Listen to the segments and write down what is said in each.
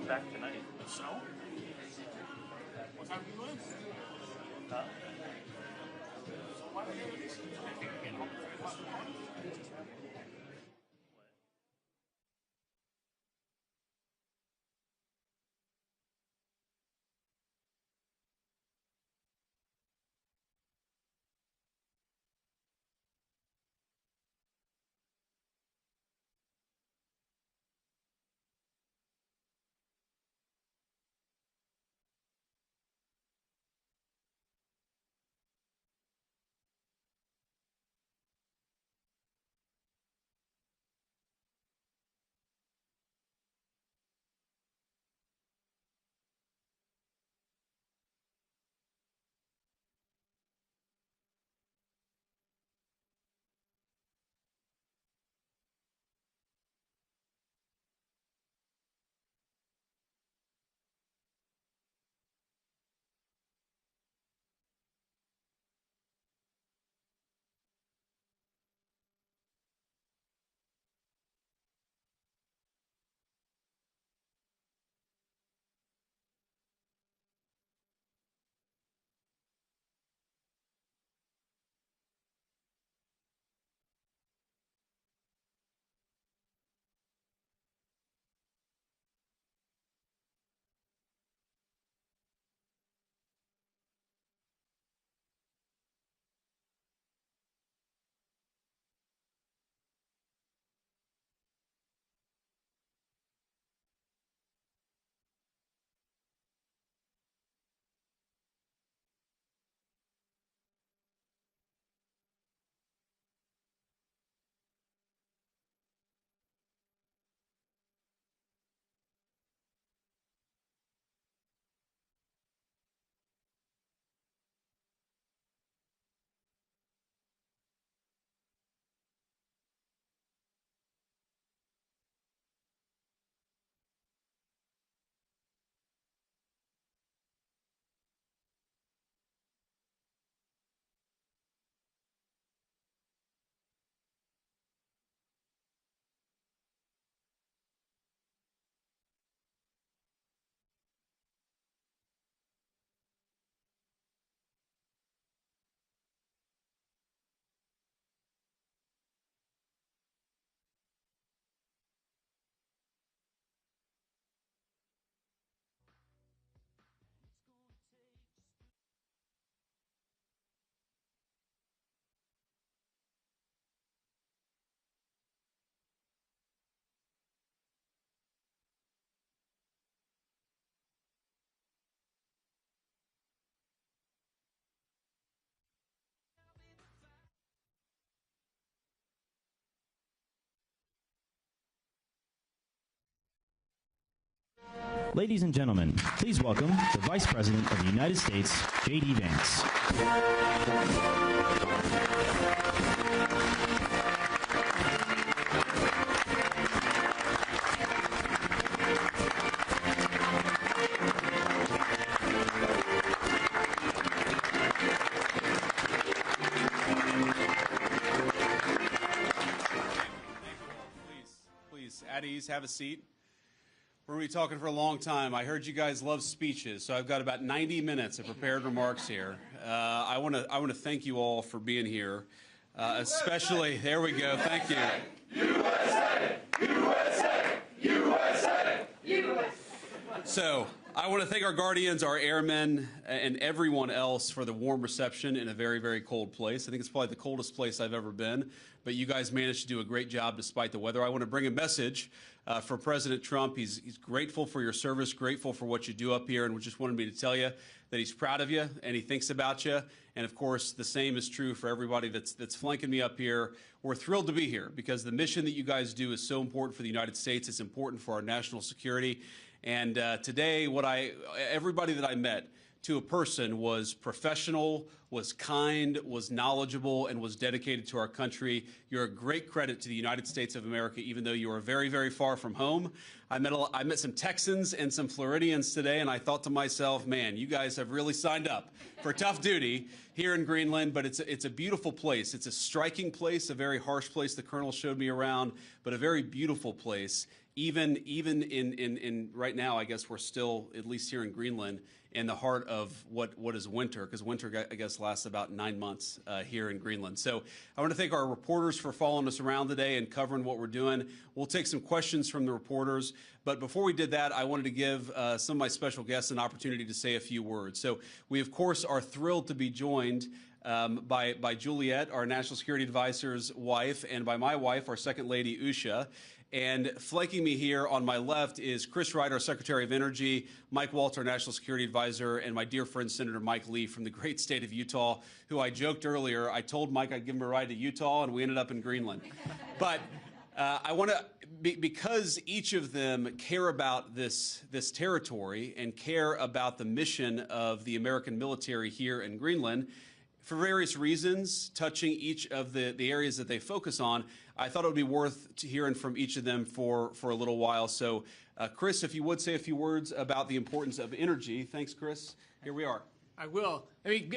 Back tonight. So? What time do you leave? Huh? So why don't you release it? I think you get home at 3 o'clock in the morning. Ladies and gentlemen, please welcome the Vice President of the United States, JD Vance. Please, at ease, have a seat. We're going to be talking for a long time. I heard you guys love speeches, so I've got about 90 minutes of prepared remarks here. I want to thank you all for being here, especially, there we go, thank you. USA! USA! USA! USA! So, I want to thank our guardians, our airmen, and everyone else for the warm reception in a very, very cold place. I think it's probably the coldest place I've ever been, but you guys managed to do a great job despite the weather. I want to bring a message for President Trump. He's grateful for your service, grateful for what you do up here, and just wanted me to tell you that he's proud of you and he thinks about you. And of course, the same is true for everybody that's flanking me up here. We're thrilled to be here because the mission that you guys do is so important for the United States. It's important for our national security. And today, everybody that I met to a person was professional, was kind, was knowledgeable, and was dedicated to our country. You're a great credit to the United States of America, even though you are very, very far from home. I met some Texans and some Floridians today, and I thought to myself, man, you guys have really signed up for tough duty here in Greenland, but it's a beautiful place. It's a striking place, a very harsh place. The Colonel showed me around, but a very beautiful place. Even in right now, I guess we're still, at least here in Greenland, in the heart of what is winter, because winter, I guess, lasts about 9 months here in Greenland. So I want to thank our reporters for following us around today and covering what we're doing. We'll take some questions from the reporters, but before we did that, I wanted to give some of my special guests an opportunity to say a few words. So we, of course, are thrilled to be joined by Juliet, our National Security Advisor's wife, and by my wife, our Second Lady, Usha. And flanking me here on my left is Chris Wright, our Secretary of Energy, Mike Waltz, our National Security Advisor, and my dear friend, Senator Mike Lee from the great state of Utah, who I joked earlier, I told Mike I'd give him a ride to Utah, and we ended up in Greenland. But I want to, because each of them care about this territory and care about the mission of the American military here in Greenland, for various reasons, touching each of the areas that they focus on, I thought it would be worth hearing from each of them for a little while. So, Chris, if you would say a few words about the importance of energy. Thanks, Chris. Here we are. I will. Let me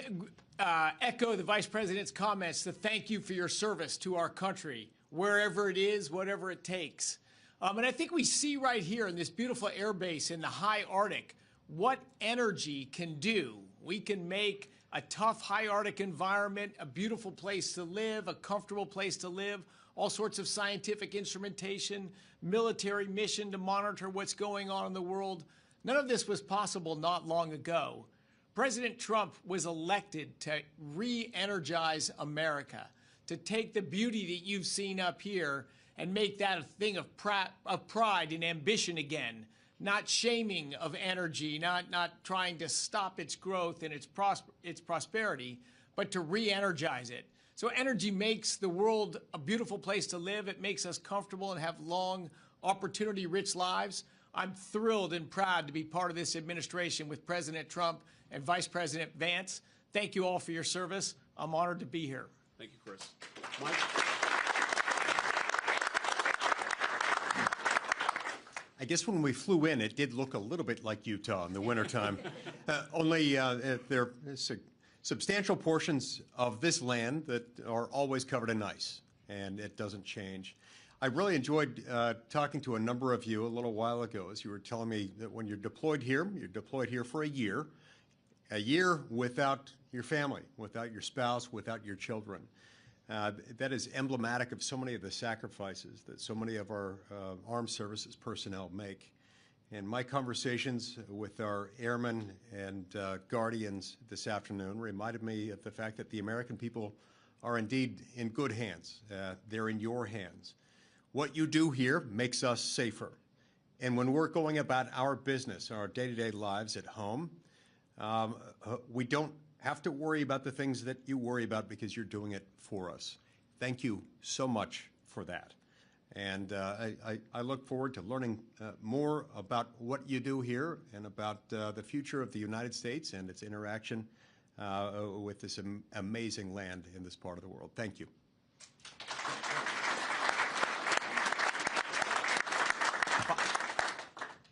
echo the Vice President's comments to thank you for your service to our country, wherever it is, whatever it takes. And I think we see right here in this beautiful air base in the high Arctic what energy can do. We can make a tough high Arctic environment a beautiful place to live, a comfortable place to live, all sorts of scientific instrumentation, military mission to monitor what's going on in the world. None of this was possible not long ago. President Trump was elected to re-energize America, to take the beauty that you've seen up here and make that a thing of pride and ambition again. Not shaming of energy, not trying to stop its growth and its prosperity, but to re-energize it. So energy makes the world a beautiful place to live. It makes us comfortable and have long, opportunity-rich lives. I'm thrilled and proud to be part of this administration with President Trump and Vice President Vance. Thank you all for your service. I'm honored to be here. Thank you, Chris. Mike? I guess when we flew in, it did look a little bit like Utah in the wintertime. Only there are substantial portions of this land that are always covered in ice, and it doesn't change. I really enjoyed talking to a number of you a little while ago as you were telling me that when you're deployed here for a year without your family, without your spouse, without your children. That is emblematic of so many of the sacrifices that so many of our armed services personnel make. And my conversations with our airmen and guardians this afternoon reminded me of the fact that the American people are indeed in good hands. They're in your hands. What you do here makes us safer. And when we're going about our business, our day-to-day lives at home, we don't have to worry about the things that you worry about because you're doing it for us. Thank you so much for that. And I look forward to learning more about what you do here and about the future of the United States and its interaction with this amazing land in this part of the world. Thank you.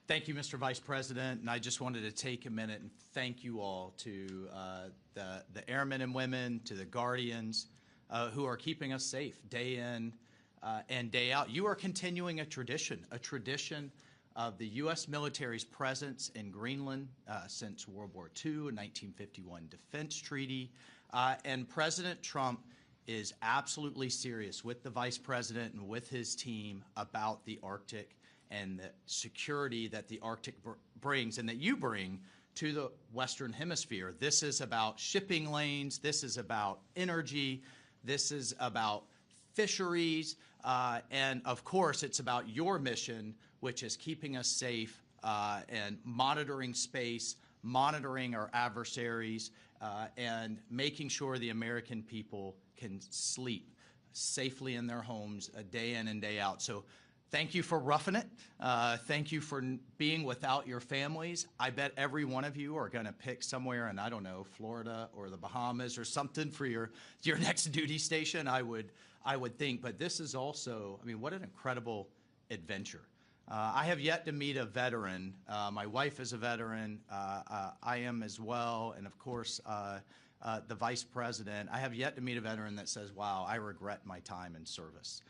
Thank you, Mr. Vice President, and I just wanted to take a minute and thank you all to the airmen and women, to the Guardians, who are keeping us safe day in and day out. You are continuing a tradition of the U.S. military's presence in Greenland since World War II, a 1951 defense treaty, and President Trump is absolutely serious with the Vice President and with his team about the Arctic and the security that the Arctic brings and that you bring to the Western Hemisphere. This is about shipping lanes. This is about energy. This is about fisheries. And of course, it's about your mission, which is keeping us safe and monitoring space, monitoring our adversaries, and making sure the American people can sleep safely in their homes day in and day out. So thank you for roughing it. Thank you for being without your families. I bet every one of you are going to pick somewhere in, I don't know, Florida or the Bahamas or something for your next duty station, I would think. But this is also, I mean, what an incredible adventure. I have yet to meet a veteran. My wife is a veteran. I am as well. And of course, the Vice President. I have yet to meet a veteran that says, wow, I regret my time in service.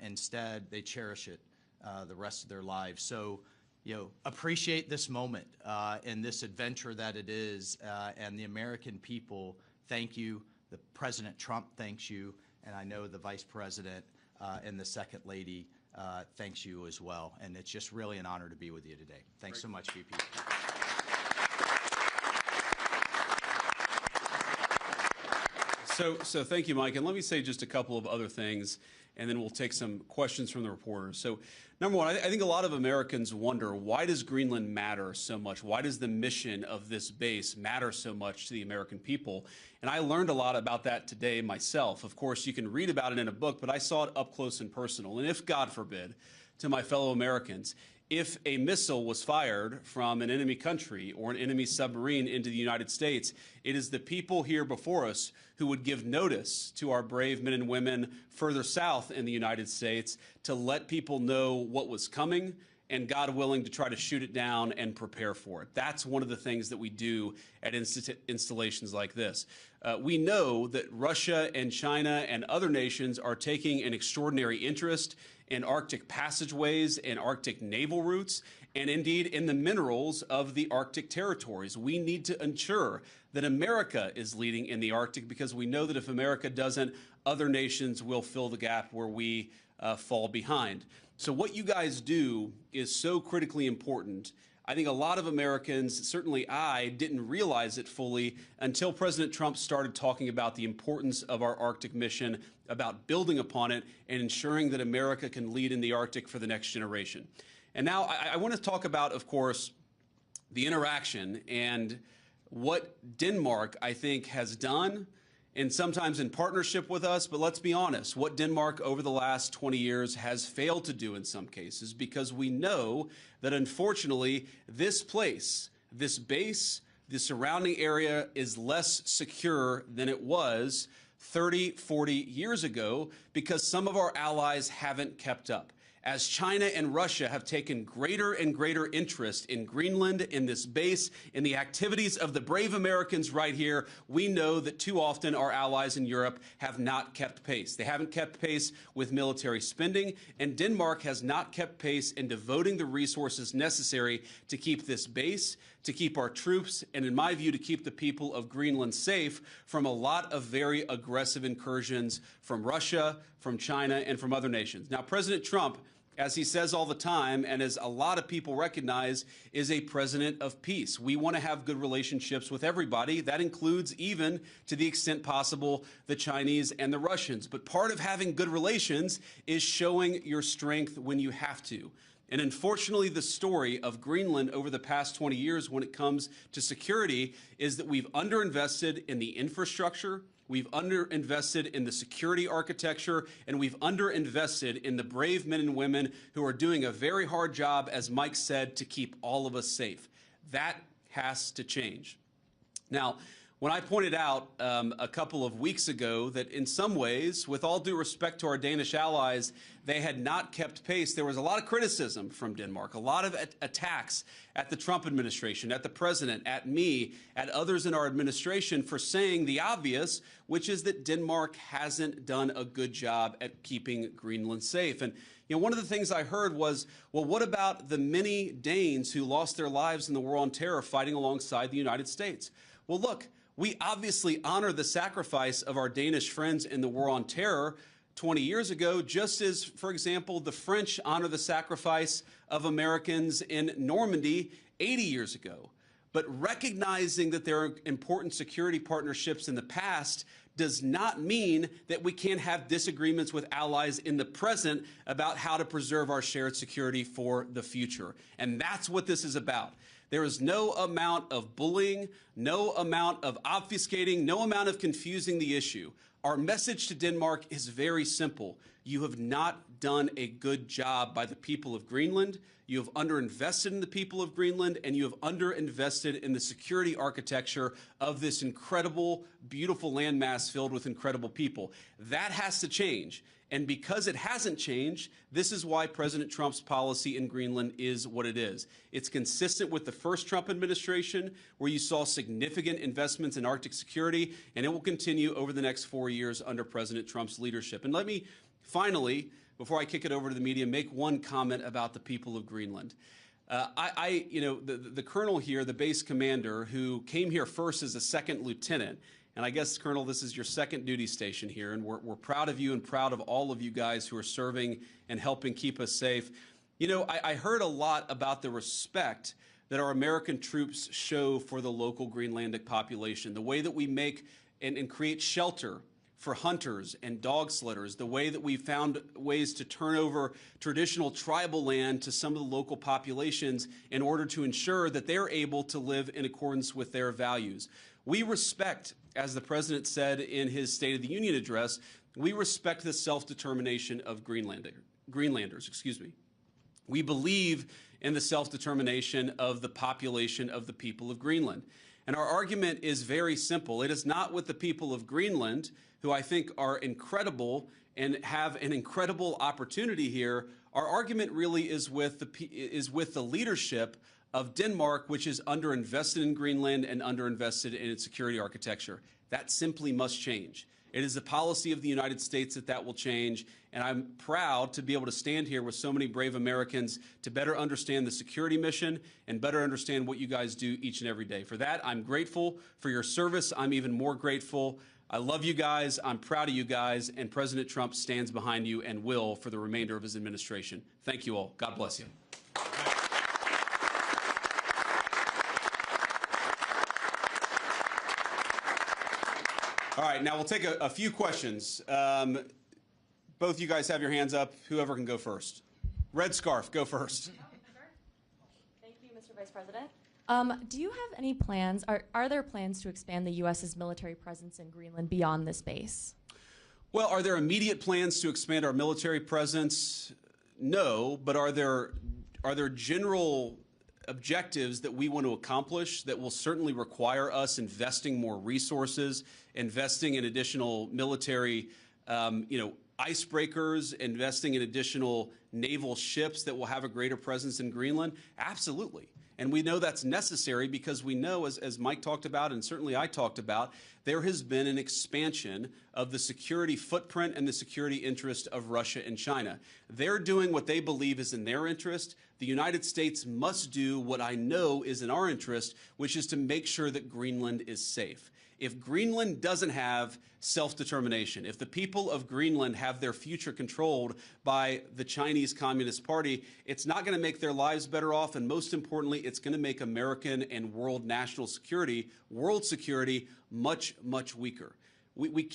Instead, they cherish it the rest of their lives. So, appreciate this moment and this adventure that it is. And the American people, thank you. The President Trump thanks you. And I know the Vice President and the Second Lady thanks you as well. And it's just really an honor to be with you today. Thanks so much, VP. So thank you, Mike. And let me say just a couple of other things, and then we'll take some questions from the reporters. So number one, I think a lot of Americans wonder, why does Greenland matter so much? Why does the mission of this base matter so much to the American people? And I learned a lot about that today myself. Of course, you can read about it in a book, but I saw it up close and personal. And if, God forbid, to my fellow Americans, if a missile was fired from an enemy country or an enemy submarine into the United States, it is the people here before us who would give notice to our brave men and women further south in the United States to let people know what was coming and, God willing, to try to shoot it down and prepare for it. That's one of the things that we do at installations like this. We know that Russia and China and other nations are taking an extraordinary interest in Arctic passageways and Arctic naval routes, and indeed in the minerals of the Arctic territories. We need to ensure that America is leading in the Arctic, because we know that if America doesn't, other nations will fill the gap where we fall behind. So what you guys do is so critically important. I think a lot of Americans, certainly I, didn't realize it fully until President Trump started talking about the importance of our Arctic mission, about building upon it and ensuring that America can lead in the Arctic for the next generation. And now I want to talk about, of course, the interaction and what Denmark, I think, has done, and sometimes in partnership with us, but let's be honest, what Denmark over the last 20 years has failed to do in some cases, because we know that unfortunately this place, this base, the surrounding area is less secure than it was 30, 40 years ago, because some of our allies haven't kept up. As China and Russia have taken greater and greater interest in Greenland, in this base, in the activities of the brave Americans right here, we know that too often our allies in Europe have not kept pace. They haven't kept pace with military spending, and Denmark has not kept pace in devoting the resources necessary to keep this base, to keep our troops, and in my view, to keep the people of Greenland safe from a lot of very aggressive incursions from Russia, from China, and from other nations. Now, President Trump, as he says all the time, and as a lot of people recognize, is a president of peace. We want to have good relationships with everybody. That includes, even to the extent possible, the Chinese and the Russians. But part of having good relations is showing your strength when you have to. And unfortunately, the story of Greenland over the past 20 years when it comes to security is that we've underinvested in the infrastructure. we've underinvested in the security architecture, and we've underinvested in the brave men and women who are doing a very hard job, as Mike said, to keep all of us safe. That has to change. Now, when I pointed out a couple of weeks ago that in some ways, with all due respect to our Danish allies, they had not kept pace, there was a lot of criticism from Denmark, a lot of attacks at the Trump administration, at the president, at me, at others in our administration for saying the obvious, which is that Denmark hasn't done a good job at keeping Greenland safe. And you know, one of the things I heard was, well, what about the many Danes who lost their lives in the war on terror fighting alongside the United States? Well, look, we obviously honor the sacrifice of our Danish friends in the war on terror 20 years ago, just as, for example, the French honor the sacrifice of Americans in Normandy 80 years ago. But recognizing that there are important security partnerships in the past does not mean that we can't have disagreements with allies in the present about how to preserve our shared security for the future. And that's what this is about. There is no amount of bullying, no amount of obfuscating, no amount of confusing the issue. Our message to Denmark is very simple. You have not done a good job by the people of Greenland. You have underinvested in the people of Greenland, and you have underinvested in the security architecture of this incredible, beautiful landmass filled with incredible people. That has to change. And because it hasn't changed, this is why President Trump's policy in Greenland is what it is. It's consistent with the first Trump administration, where you saw significant investments in Arctic security, and it will continue over the next 4 years under President Trump's leadership. And let me finally, before I kick it over to the media, make one comment about the people of Greenland. The colonel here, the base commander, who came here first as a second lieutenant, and I guess, Colonel, this is your second duty station here, and we're proud of you and proud of all of you guys who are serving and helping keep us safe. You know, I heard a lot about the respect that our American troops show for the local Greenlandic population, the way that we make and create shelter for hunters and dog sledders, the way that we found ways to turn over traditional tribal land to some of the local populations in order to ensure that they're able to live in accordance with their values. We respect, as the president said in his State of the Union address, we respect the self-determination of Greenlanders. We believe in the self-determination of the population of the people of Greenland. And our argument is very simple. It is not with the people of Greenland, who I think are incredible and have an incredible opportunity here. Our argument really is with the leadership of Denmark, which is underinvested in Greenland and underinvested in its security architecture. That simply must change. It is the policy of the United States that will change, and I'm proud to be able to stand here with so many brave Americans to better understand the security mission and better understand what you guys do each and every day. For that, I'm grateful for your service. I'm even more grateful. I love you guys. I'm proud of you guys, and President Trump stands behind you and will for the remainder of his administration. Thank you all. God bless you. All right, now we'll take a few questions. Both you guys have your hands up. Whoever can go first. Red scarf, go first. Sure. Thank you, Mr. Vice President. Do you have any plans, are there plans to expand the U.S.'s military presence in Greenland beyond this base? Well, are there immediate plans to expand our military presence? No, but are there general objectives that we want to accomplish that will certainly require us investing more resources, investing in additional military, icebreakers, investing in additional naval ships that will have a greater presence in Greenland? Absolutely. And we know that's necessary because we know, as Mike talked about and certainly I talked about, there has been an expansion of the security footprint and the security interest of Russia and China. They're doing what they believe is in their interest. The United States must do what I know is in our interest, which is to make sure that Greenland is safe. If Greenland doesn't have self-determination, if the people of Greenland have their future controlled by the Chinese Communist Party, it's not going to make their lives better off, and most importantly, it's going to make American and world national security, world security, much, much weaker. We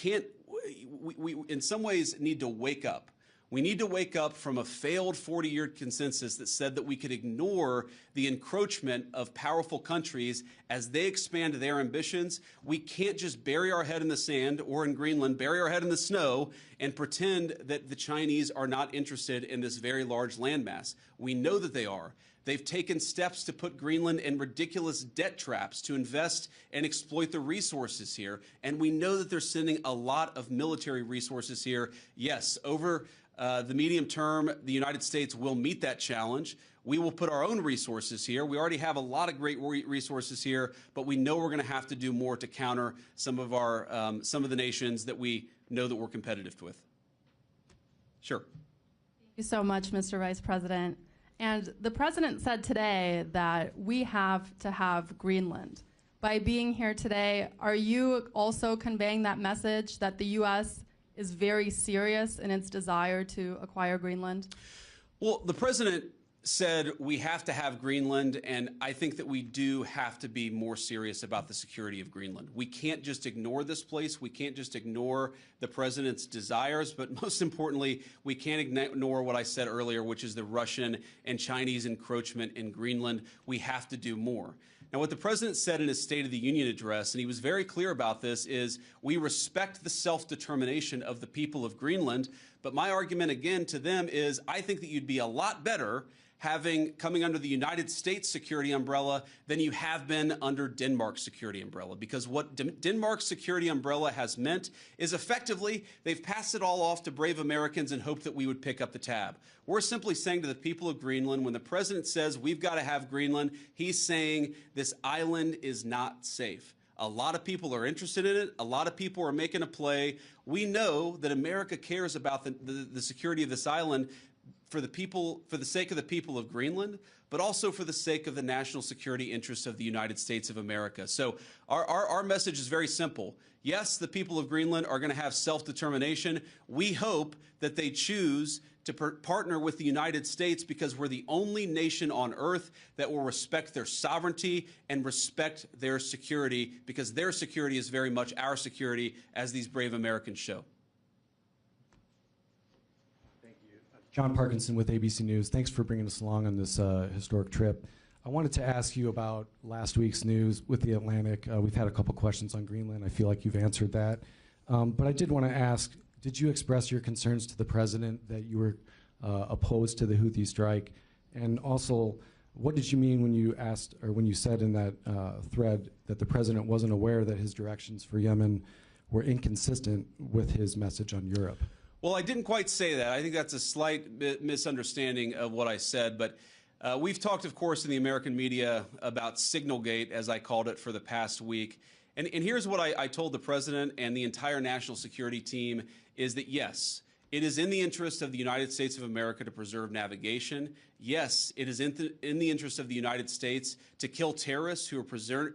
in some ways need to wake up. We need to wake up from a failed 40-year consensus that said that we could ignore the encroachment of powerful countries as they expand their ambitions. We can't just bury our head in the sand, or in Greenland, bury our head in the snow and pretend that the Chinese are not interested in this very large landmass. We know that they are. They've taken steps to put Greenland in ridiculous debt traps to invest and exploit the resources here. And we know that they're sending a lot of military resources here. Yes, over the medium term, the United States will meet that challenge. We will put our own resources here. We already have a lot of great resources here, but we know we're going to have to do more to counter some of the nations that we know that we're competitive with. Sure. Thank you so much, Mr. Vice President. And the president said today that we have to have Greenland. By being here today, are you also conveying that message that the U.S. is very serious in its desire to acquire Greenland? Well, the president said we have to have Greenland, and I think that we do have to be more serious about the security of Greenland. We can't just ignore this place. We can't just ignore the president's desires, but most importantly, we can't ignore what I said earlier, which is the Russian and Chinese encroachment in Greenland. We have to do more. Now, what the president said in his State of the Union address, and he was very clear about this, is we respect the self-determination of the people of Greenland, but my argument again to them is I think that you'd be a lot better coming under the United States security umbrella than you have been under Denmark's security umbrella. Because what Denmark's security umbrella has meant is effectively they've passed it all off to brave Americans and hoped that we would pick up the tab. We're simply saying to the people of Greenland, when the president says we've got to have Greenland, he's saying this island is not safe. A lot of people are interested in it. A lot of people are making a play. We know that America cares about the security of this island for the sake of the people of Greenland, but also for the sake of the national security interests of the United States of America. So our message is very simple. Yes, the people of Greenland are going to have self-determination. We hope that they choose to partner with the United States because we're the only nation on earth that will respect their sovereignty and respect their security, because their security is very much our security, as these brave Americans show. John Parkinson with ABC News. Thanks for bringing us along on this historic trip. I wanted to ask you about last week's news with the Atlantic. We've had a couple questions on Greenland. I feel like you've answered that. But I did want to ask, did you express your concerns to the president that you were opposed to the Houthi strike? And also, what did you mean when you asked, or when you said in that thread that the president wasn't aware that his directions for Yemen were inconsistent with his message on Europe? Well, I didn't quite say that. I think that's a slight misunderstanding of what I said. But we've talked, of course, in the American media about Signalgate, as I called it, for the past week. And here's what I told the president and the entire national security team is that, yes, it is in the interest of the United States of America to preserve navigation. Yes, it is in the interest of the United States to kill terrorists who are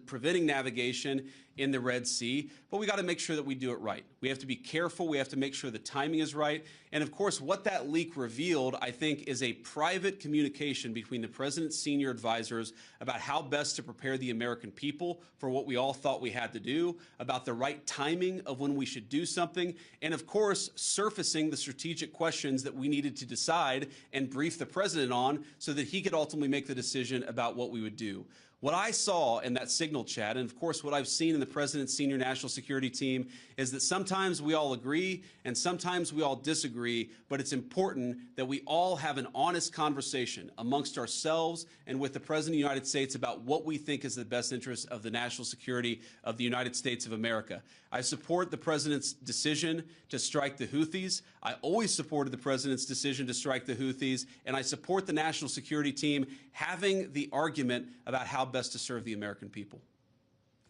preventing navigation in the Red Sea, but we got to make sure that we do it right. We have to be careful. We have to make sure the timing is right. And of course, what that leak revealed, I think, is a private communication between the president's senior advisors about how best to prepare the American people for what we all thought we had to do, about the right timing of when we should do something, and of course, surfacing the strategic questions that we needed to decide and brief the president on so that he could ultimately make the decision about what we would do. What I saw in that Signal chat, and of course what I've seen in the president's senior national security team, is that sometimes we all agree and sometimes we all disagree, but it's important that we all have an honest conversation amongst ourselves and with the President of the United States about what we think is the best interest of the national security of the United States of America. I support the president's decision to strike the Houthis. I always supported the president's decision to strike the Houthis, and I support the national security team having the argument about how best to serve the American people.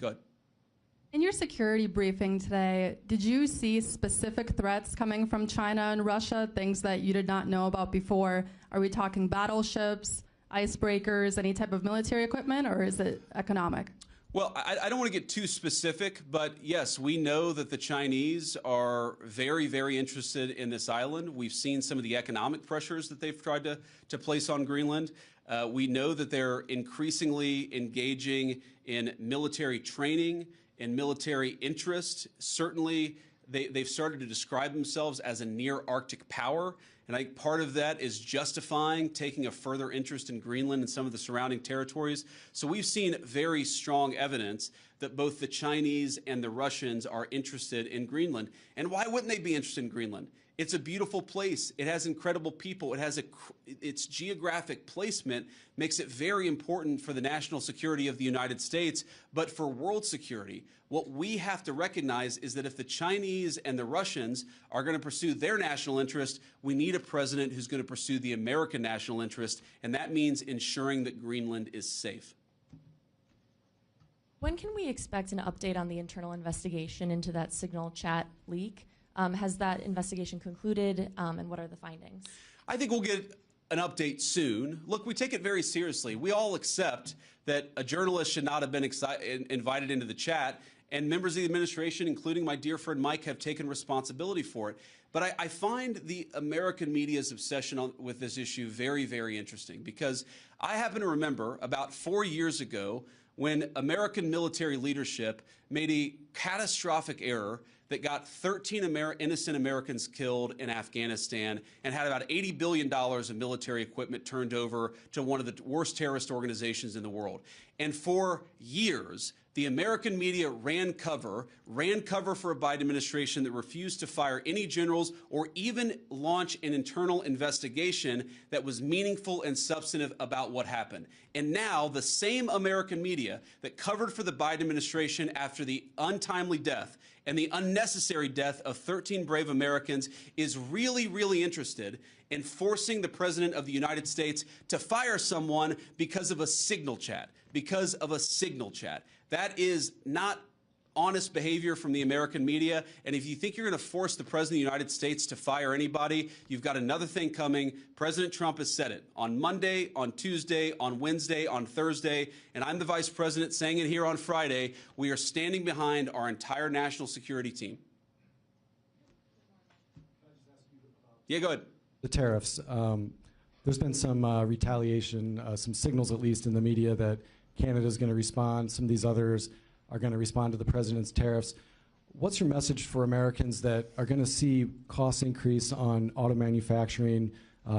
Go ahead. In your security briefing today, did you see specific threats coming from China and Russia, things that you did not know about before? Are we talking battleships, icebreakers, any type of military equipment, or is it economic? Well, I don't want to get too specific, but yes, we know that the Chinese are very, very interested in this island. We've seen some of the economic pressures that they've tried to place on Greenland. We know that they're increasingly engaging in military training and military interest. Certainly, they've started to describe themselves as a near Arctic power. And I think part of that is justifying taking a further interest in Greenland and some of the surrounding territories. So we've seen very strong evidence that both the Chinese and the Russians are interested in Greenland. And why wouldn't they be interested in Greenland? It's a beautiful place. It has incredible people. It has its geographic placement makes it very important for the national security of the United States, but for world security. What we have to recognize is that if the Chinese and the Russians are going to pursue their national interest, we need a president who's going to pursue the American national interest, and that means ensuring that Greenland is safe. When can we expect an update on the internal investigation into that signal chat leak? Has that investigation concluded, and what are the findings? I think we'll get an update soon. Look, we take it very seriously. We all accept that a journalist should not have been invited into the chat, and members of the administration, including my dear friend Mike, have taken responsibility for it. But I find the American media's obsession with this issue very, very interesting, because I happen to remember about 4 years ago when American military leadership made a catastrophic error that got 13 innocent Americans killed in Afghanistan and had about $80 billion of military equipment turned over to one of the worst terrorist organizations in the world. And for years, the American media ran cover for a Biden administration that refused to fire any generals or even launch an internal investigation that was meaningful and substantive about what happened. And now the same American media that covered for the Biden administration after the untimely death and the unnecessary death of 13 brave Americans is really, really interested in forcing the President of the United States to fire someone because of a signal chat. That is not honest behavior from the American media. And if you think you're going to force the President of the United States to fire anybody, you've got another thing coming. President Trump has said it on Monday, on Tuesday, on Wednesday, on Thursday, and I'm the Vice President saying it here on Friday. We are standing behind our entire national security team. Yeah, go ahead. The tariffs. There's been some retaliation, some signals at least in the media that Canada's going to respond. Some of these others are going to respond to the president's tariffs. What's your message for Americans that are going to see costs increase on auto manufacturing,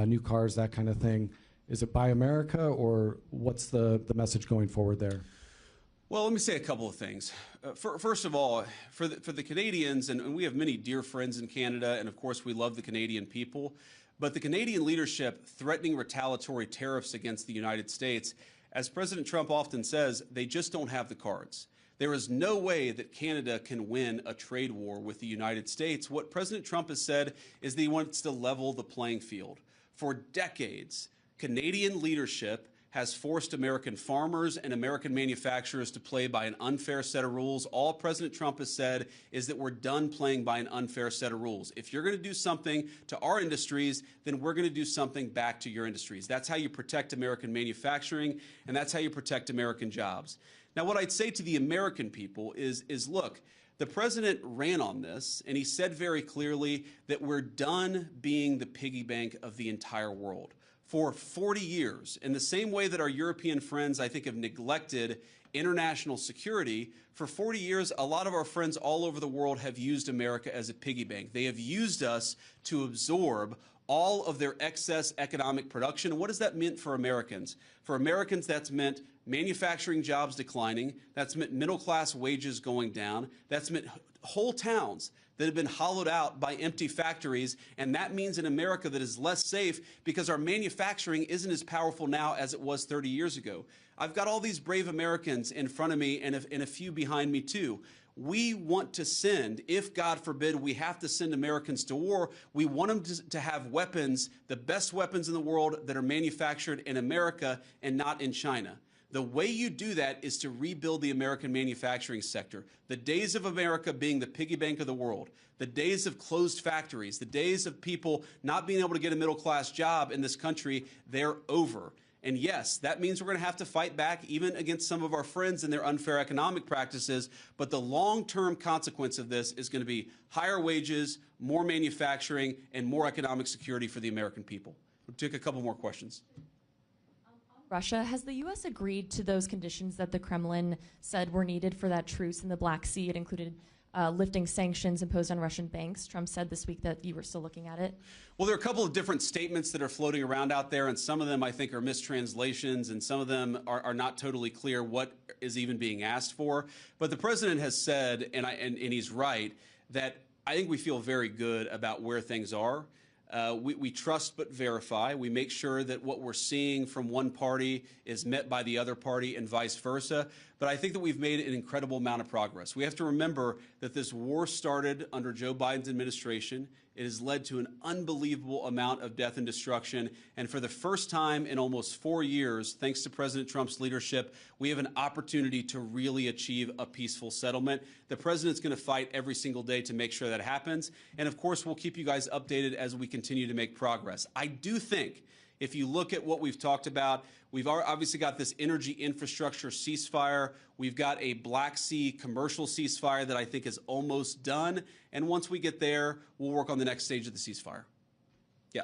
new cars, that kind of thing? Is it Buy America, or what's the message going forward there? Well, let me say a couple of things. First of all, for the Canadians, and we have many dear friends in Canada, and of course we love the Canadian people, but the Canadian leadership threatening retaliatory tariffs against the United States, as President Trump often says, they just don't have the cards. There is no way that Canada can win a trade war with the United States. What President Trump has said is that he wants to level the playing field. For decades, Canadian leadership has forced American farmers and American manufacturers to play by an unfair set of rules. All President Trump has said is that we're done playing by an unfair set of rules. If you're going to do something to our industries, then we're going to do something back to your industries. That's how you protect American manufacturing, and that's how you protect American jobs. Now, what I'd say to the American people is look, the president ran on this, and he said very clearly that we're done being the piggy bank of the entire world. For 40 years, in the same way that our European friends, I think, have neglected international security, for 40 years, a lot of our friends all over the world have used America as a piggy bank. They have used us to absorb all of their excess economic production. And what does that mean for Americans? For Americans, that's meant manufacturing jobs declining. That's meant middle-class wages going down. That's meant whole towns that have been hollowed out by empty factories, and that means an America that is less safe because our manufacturing isn't as powerful now as it was 30 years ago. I've got all these brave Americans in front of me and a few behind me too. We want to send, if God forbid we have to send Americans to war, we want them to have weapons, the best weapons in the world that are manufactured in America and not in China. The way you do that is to rebuild the American manufacturing sector. The days of America being the piggy bank of the world, the days of closed factories, the days of people not being able to get a middle-class job in this country, they're over. And yes, that means we're going to have to fight back even against some of our friends and their unfair economic practices, but the long-term consequence of this is going to be higher wages, more manufacturing, and more economic security for the American people. We'll take a couple more questions. Russia, has the U.S. agreed to those conditions that the Kremlin said were needed for that truce in the Black Sea? It included lifting sanctions imposed on Russian banks. Trump said this week that you were still looking at it. Well, there are a couple of different statements that are floating around out there, and some of them I think are mistranslations, and some of them are not totally clear what is even being asked for. But the president has said, and he's right, that I think we feel very good about where things are. We trust but verify. We make sure that what we're seeing from one party is met by the other party and vice versa. But I think that we've made an incredible amount of progress. We have to remember that this war started under Joe Biden's administration. It has led to an unbelievable amount of death and destruction. And for the first time in almost 4 years, thanks to President Trump's leadership, we have an opportunity to really achieve a peaceful settlement. The president's going to fight every single day to make sure that happens. And of course, we'll keep you guys updated as we continue to make progress. I do think if you look at what we've talked about, we've obviously got this energy infrastructure ceasefire. We've got a Black Sea commercial ceasefire that I think is almost done. And once we get there, we'll work on the next stage of the ceasefire. Yeah.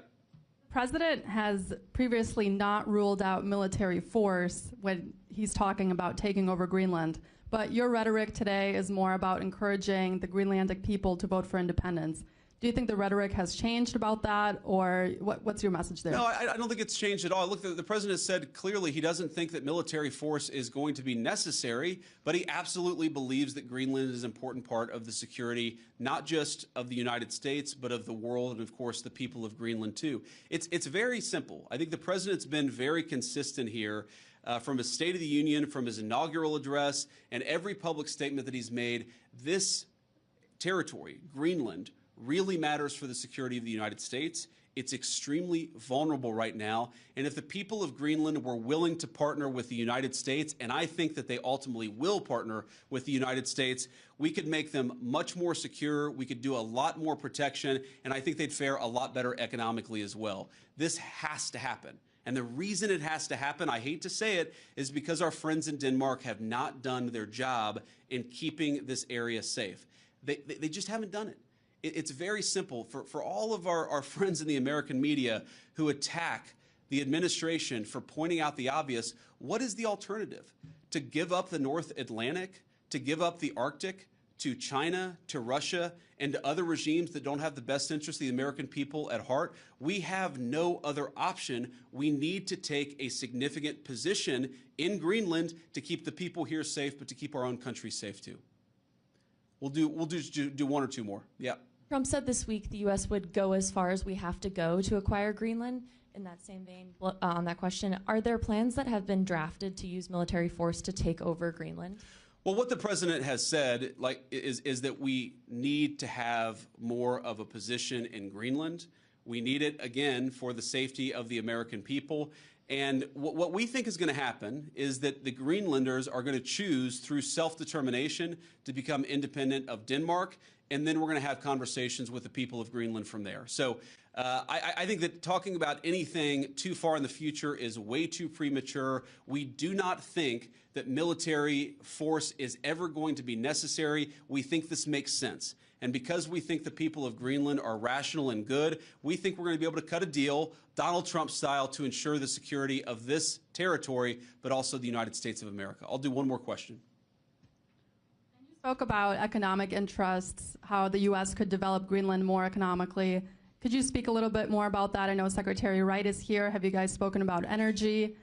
The president has previously not ruled out military force when he's talking about taking over Greenland. But your rhetoric today is more about encouraging the Greenlandic people to vote for independence. Do you think the rhetoric has changed about that, or what's your message there? No, I don't think it's changed at all. Look, the president has said clearly he doesn't think that military force is going to be necessary, but he absolutely believes that Greenland is an important part of the security, not just of the United States, but of the world, and of course the people of Greenland too. It's very simple. I think the president's been very consistent here. From his State of the Union, from his inaugural address, and every public statement that he's made, this territory, Greenland, really matters for the security of the United States. It's extremely vulnerable right now. And if the people of Greenland were willing to partner with the United States, and I think that they ultimately will partner with the United States, we could make them much more secure. We could do a lot more protection, and I think they'd fare a lot better economically as well. This has to happen. And the reason it has to happen, I hate to say it, is because our friends in Denmark have not done their job in keeping this area safe. They just haven't done it. It's very simple. For all of our friends in the American media who attack the administration for pointing out the obvious, what is the alternative? To give up the North Atlantic, to give up the Arctic to China, to Russia, and to other regimes that don't have the best interest of the American people at heart? We have no other option. We need to take a significant position in Greenland to keep the people here safe, but to keep our own country safe too. We'll do one or two more. Yeah. Trump said this week the U.S. would go as far as we have to go to acquire Greenland. In that same vein, on that question, are there plans that have been drafted to use military force to take over Greenland? Well, what the president has said is that we need to have more of a position in Greenland. We need it, again, for the safety of the American people. And what we think is going to happen is that the Greenlanders are going to choose through self-determination to become independent of Denmark, and then we're going to have conversations with the people of Greenland from there. So I think that talking about anything too far in the future is way too premature. We do not think that military force is ever going to be necessary. We think this makes sense. And because we think the people of Greenland are rational and good, we think we're going to be able to cut a deal, Donald Trump style, to ensure the security of this territory, but also the United States of America. I'll do one more question. You spoke about economic interests, how the U.S. could develop Greenland more economically. Could you speak a little bit more about that? I know Secretary Wright is here. Have you guys spoken about energy?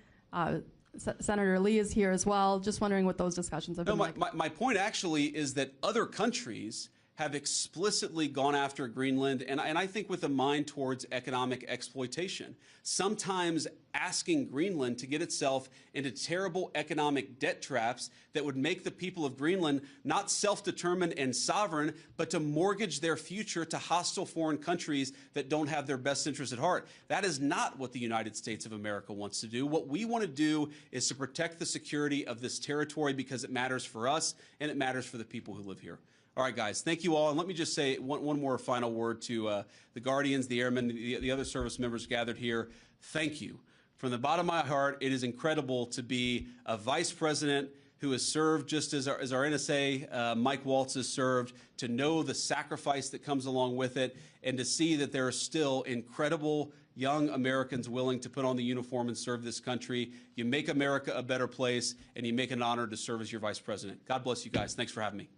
Senator Lee is here as well. Just wondering what those discussions have been like. My point actually is that other countries have explicitly gone after Greenland, and I think with a mind towards economic exploitation. Sometimes asking Greenland to get itself into terrible economic debt traps that would make the people of Greenland not self-determined and sovereign, but to mortgage their future to hostile foreign countries that don't have their best interests at heart. That is not what the United States of America wants to do. What we want to do is to protect the security of this territory because it matters for us and it matters for the people who live here. All right, guys, thank you all. And let me just say one more final word to the Guardians, the Airmen, the other service members gathered here. Thank you. From the bottom of my heart, it is incredible to be a vice president who has served just as our NSA, Mike Waltz, has served, to know the sacrifice that comes along with it, and to see that there are still incredible young Americans willing to put on the uniform and serve this country. You make America a better place, and you make it an honor to serve as your vice president. God bless you guys. Thanks for having me.